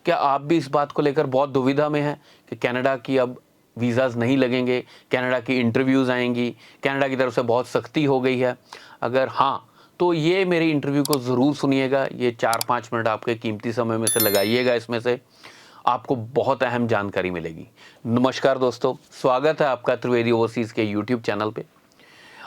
क्या आप भी इस बात को लेकर बहुत दुविधा में हैं कि कनाडा की अब वीज़ाज़ नहीं लगेंगे, कनाडा की इंटरव्यूज़ आएँगी, कनाडा की तरफ से बहुत सख्ती हो गई है? अगर हाँ, तो ये मेरी इंटरव्यू को ज़रूर सुनिएगा। ये 4-5 मिनट आपके कीमती समय में से लगाइएगा इसमें से, आपको बहुत अहम जानकारी मिलेगी। नमस्कार दोस्तों, स्वागत है आपका त्रिवेदी ओवरसीज़ के यूट्यूब चैनल पे।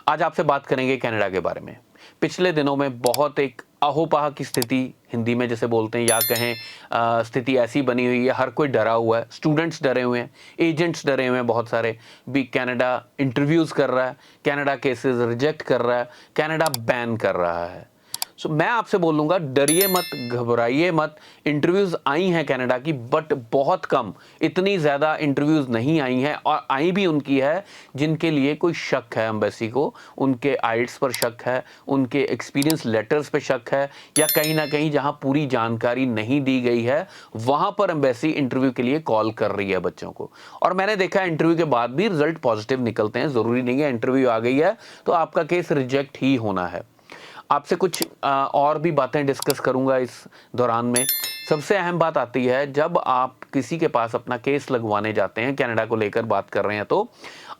आज आपसे बात करेंगे कनाडा के बारे में। पिछले दिनों में बहुत एक अहोपाह की स्थिति, हिंदी में जैसे बोलते हैं, या कहें स्थिति ऐसी बनी हुई है, हर कोई डरा हुआ है। स्टूडेंट्स डरे हुए हैं, एजेंट्स डरे हुए हैं, बहुत सारे भी कनाडा इंटरव्यूज़ कर रहा है, कनाडा केसेस रिजेक्ट कर रहा है, कनाडा बैन कर रहा है। सो मैं आपसे बोलूँगा, डरिए मत, घबराइए मत। इंटरव्यूज़ आई हैं कनाडा की, बट बहुत कम, इतनी ज़्यादा इंटरव्यूज़ नहीं आई हैं, और आई भी उनकी है जिनके लिए कोई शक है एम्बेसी को, उनके आइल्स पर शक है, उनके एक्सपीरियंस लेटर्स पे शक है, या कहीं न कहीं जहाँ पूरी जानकारी नहीं दी गई है, वहाँ पर एम्बेसी इंटरव्यू के लिए कॉल कर रही है बच्चों को। और मैंने देखा है इंटरव्यू के बाद भी रिज़ल्ट पॉजिटिव निकलते हैं। ज़रूरी नहीं है इंटरव्यू आ गई है तो आपका केस रिजेक्ट ही होना है। आपसे कुछ और भी बातें डिस्कस करूंगा इस दौरान में। सबसे अहम बात आती है, जब आप किसी के पास अपना केस लगवाने जाते हैं, कनाडा को लेकर बात कर रहे हैं, तो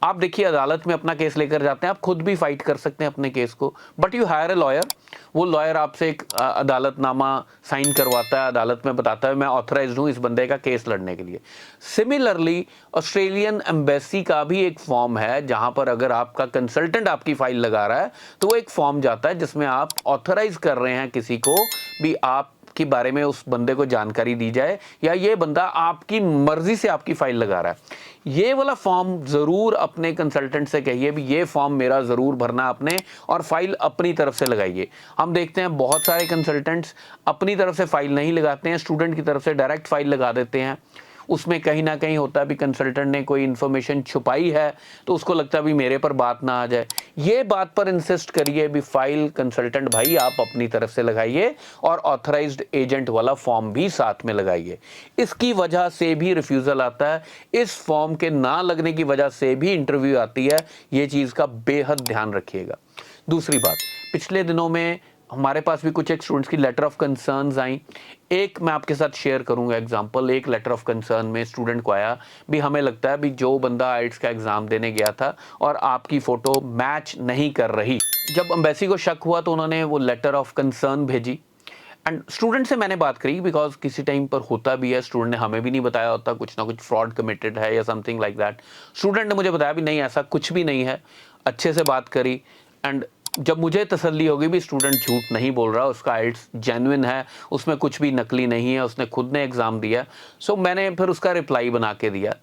आप देखिए अदालत में अपना केस लेकर जाते हैं, आप खुद भी फाइट कर सकते हैं अपने केस को, but you hire a lawyer. वो लॉयर आपसे एक अदालतनामा साइन करवाता है, अदालत में बताता है मैं ऑथराइज्ड हूँ इस बंदे का केस लड़ने के लिए। सिमिलरली ऑस्ट्रेलियन एम्बेसी का भी एक फॉर्म है, जहां पर अगर आपका कंसल्टेंट आपकी फाइल लगा रहा है तो वो एक फॉर्म जाता है जिसमें आप ऑथराइज कर रहे हैं किसी को भी आप के बारे में उस बंदे को जानकारी दी जाए, या ये बंदा आपकी मर्जी से आपकी फाइल लगा रहा है। ये वाला फॉर्म ज़रूर अपने कंसल्टेंट से कहिए भी ये फॉर्म मेरा ज़रूर भरना आपने, और फाइल अपनी तरफ से लगाइए। हम देखते हैं बहुत सारे कंसल्टेंट्स अपनी तरफ से फाइल नहीं लगाते हैं, स्टूडेंट की तरफ से डायरेक्ट फाइल लगा देते हैं। उसमें कहीं ना कहीं होता है भी कंसल्टेंट ने कोई इन्फॉर्मेशन छुपाई है, तो उसको लगता है भी मेरे पर बात ना आ जाए। ये बात पर इंसिस्ट करिए भी फाइल कंसल्टेंट भाई आप अपनी तरफ से लगाइए, और ऑथराइज्ड एजेंट वाला फॉर्म भी साथ में लगाइए। इसकी वजह से भी रिफ्यूज़ल आता है, इस फॉर्म के ना लगने की वजह से भी इंटरव्यू आती है। ये चीज़ का बेहद ध्यान रखिएगा। दूसरी बात, पिछले दिनों में हमारे पास भी कुछ एक स्टूडेंट्स की लेटर ऑफ कंसर्न्स आई। एक मैं आपके साथ शेयर करूंगा एग्जांपल। एक लेटर ऑफ कंसर्न में स्टूडेंट को आया भी हमें लगता है भी जो बंदा आइल्स का एग्जाम देने गया था और आपकी फ़ोटो मैच नहीं कर रही। जब एम्बेसी को शक हुआ तो उन्होंने वो लेटर ऑफ कंसर्न भेजी, एंड स्टूडेंट से मैंने बात करी, बिकॉज किसी टाइम पर होता भी है, स्टूडेंट ने हमें भी नहीं बताया होता, कुछ ना कुछ फ्रॉड कमिटेड है या समथिंग लाइक दैट। स्टूडेंट ने मुझे बताया भी नहीं ऐसा कुछ भी नहीं है। अच्छे से बात करी, एंड जब मुझे तसल्ली होगी भी स्टूडेंट झूठ नहीं बोल रहा, उसका आइल्स जेन्युइन है, उसमें कुछ भी नकली नहीं है, उसने खुद ने एग्ज़ाम दिया, सो मैंने फिर उसका रिप्लाई बना के दिया।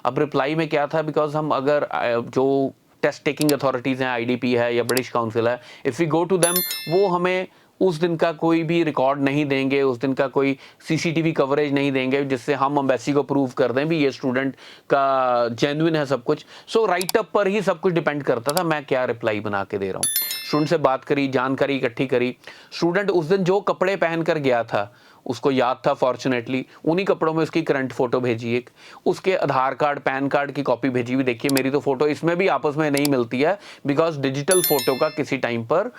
अब रिप्लाई में क्या था, बिकॉज हम अगर जो टेस्ट टेकिंग अथॉरिटीज़ हैं, आईडीपी है या ब्रिटिश काउंसिल है, if we go to them, वो हमें उस दिन का कोई भी रिकॉर्ड नहीं देंगे, उस दिन का कोई सीसीटीवी कवरेज नहीं देंगे जिससे हम एम्बेसी को प्रूव कर दें भी ये स्टूडेंट का जेन्युइन है सब कुछ। सो राइटअप पर ही सब कुछ डिपेंड करता था मैं क्या रिप्लाई बना के दे रहा हूँ। स्टूडेंट से बात करी, जानकारी इकट्ठी करी। स्टूडेंट उस दिन जो कपड़े पहन कर गया था उसको याद था, फॉर्चुनेटली उन्हीं कपड़ों में उसकी करंट फोटो भेजी, एक उसके आधार कार्ड पैन कार्ड की कॉपी भेजी हुई। देखिए मेरी तो फोटो इसमें भी आपस में नहीं मिलती है, बिकॉज डिजिटल फोटो का किसी टाइम पर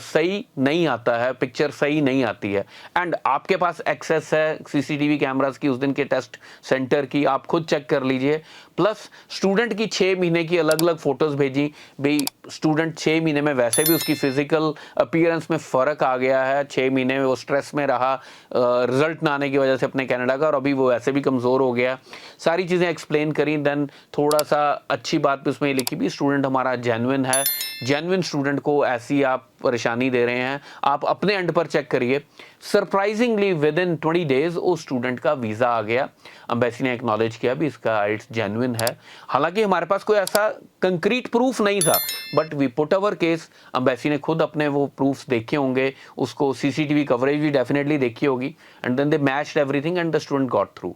सही नहीं आता है, पिक्चर सही नहीं आती है। एंड आपके पास एक्सेस है सीसीटीवी कैमरास की, उस दिन के टेस्ट सेंटर की, आप खुद चेक कर लीजिए। प्लस स्टूडेंट की 6 महीने की अलग अलग फोटोज भेजी भाई। स्टूडेंट 6 महीने में वैसे भी उसकी फिजिकल अपीयरेंस में फ़र्क आ गया है, 6 महीने में वो स्ट्रेस में रहा रिजल्ट ना आने की वजह से अपने कनाडा का, और अभी वो वैसे भी कमज़ोर हो गया। सारी चीज़ें एक्सप्लेन करी। देन थोड़ा सा अच्छी बात भी उसमें लिखी भी स्टूडेंट हमारा जेन्युइन है, जेन्युइन स्टूडेंट को ऐसी आप परेशानी दे रहे हैं, आप अपने एंड पर चेक करिए। सरप्राइजिंगली विद इन 20 डेज उस स्टूडेंट का वीज़ा आ गया। एम्बेसी ने एक्नॉलेज किया भी इसका आइल्स जेन्युइन है। हालांकि हमारे पास कोई ऐसा कंक्रीट प्रूफ नहीं था, but we put our case. Embassy ने खुद अपने वो प्रूफ्स देखे होंगे, उसको सीसीटीवी कवरेज भी डेफिनेटली देखी होगी, and then they matched everything and the student got through.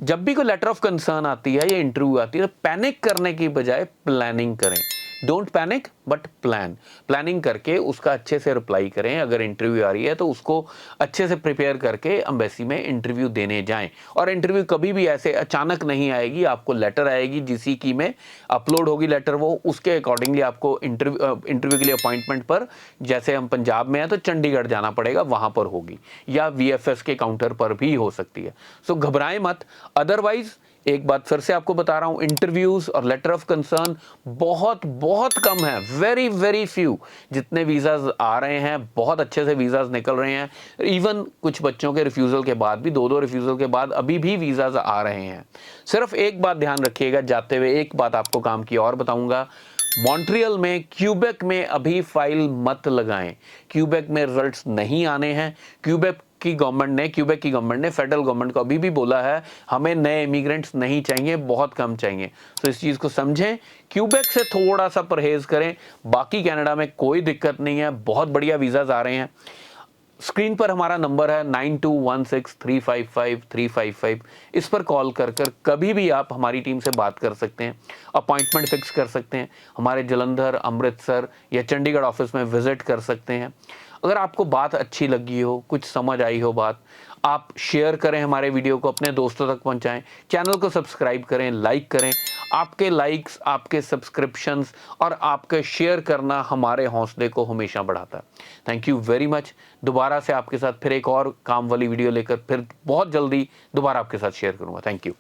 जब भी कोई लेटर ऑफ कंसर्न आती है या इंटरव्यू आती है, तो पैनिक करने की बजाय प्लानिंग करें। डोंट पैनिक, बट प्लानिंग करके उसका अच्छे से रिप्लाई करें। अगर इंटरव्यू आ रही है तो उसको अच्छे से प्रिपेयर करके एम्बेसी में इंटरव्यू देने जाएं। और इंटरव्यू कभी भी ऐसे अचानक नहीं आएगी, आपको लेटर आएगी, जीसी की में अपलोड होगी लेटर, वो उसके अकॉर्डिंगली आपको इंटरव्यू के लिए अपॉइंटमेंट पर, जैसे हम पंजाब में हैं तो चंडीगढ़ जाना पड़ेगा, वहां पर होगी, या वीएफएस के काउंटर पर भी हो सकती है। सो घबराएं मत। अदरवाइज एक बात फिर से आपको बता रहा हूं, इंटरव्यूज और लेटर ऑफ कंसर्न बहुत बहुत कम है, वेरी वेरी फ्यू। जितने वीजाज आ रहे हैं बहुत अच्छे से वीजाज निकल रहे हैं। इवन कुछ बच्चों के रिफ्यूजल के बाद भी, 2-2 रिफ्यूजल के बाद अभी भी वीजाज आ रहे हैं। सिर्फ एक बात ध्यान रखिएगा जाते हुए, एक बात आपको काम की और बताऊंगा, मॉन्ट्रियल में, क्यूबेक में अभी फाइल मत लगाएं। क्यूबेक में रिजल्ट्स नहीं आने हैं। क्यूबेक की गवर्नमेंट ने फेडरल गवर्नमेंट को अभी भी बोला है हमें नए इमिग्रेंट्स नहीं चाहिए, बहुत कम चाहिए। तो इस चीज को समझें, क्यूबेक से थोड़ा सा परहेज करें। बाकी कनाडा में कोई दिक्कत नहीं है, बहुत बढ़िया वीजाज आ रहे हैं। स्क्रीन पर हमारा नंबर है 9216355355। इस पर कॉल कर कभी भी आप हमारी टीम से बात कर सकते हैं, अपॉइंटमेंट फिक्स कर सकते हैं, हमारे जलंधर, अमृतसर या चंडीगढ़ ऑफिस में विजिट कर सकते हैं। अगर आपको बात अच्छी लगी हो, कुछ समझ आई हो बात, आप शेयर करें, हमारे वीडियो को अपने दोस्तों तक पहुंचाएं, चैनल को सब्सक्राइब करें, लाइक करें। आपके लाइक्स, आपके सब्सक्रिप्शंस और आपके शेयर करना हमारे हौसले को हमेशा बढ़ाता है। Thank you very much. दोबारा से आपके साथ फिर एक और काम वाली वीडियो लेकर फिर बहुत जल्दी दोबारा आपके साथ शेयर करूंगा। Thank you.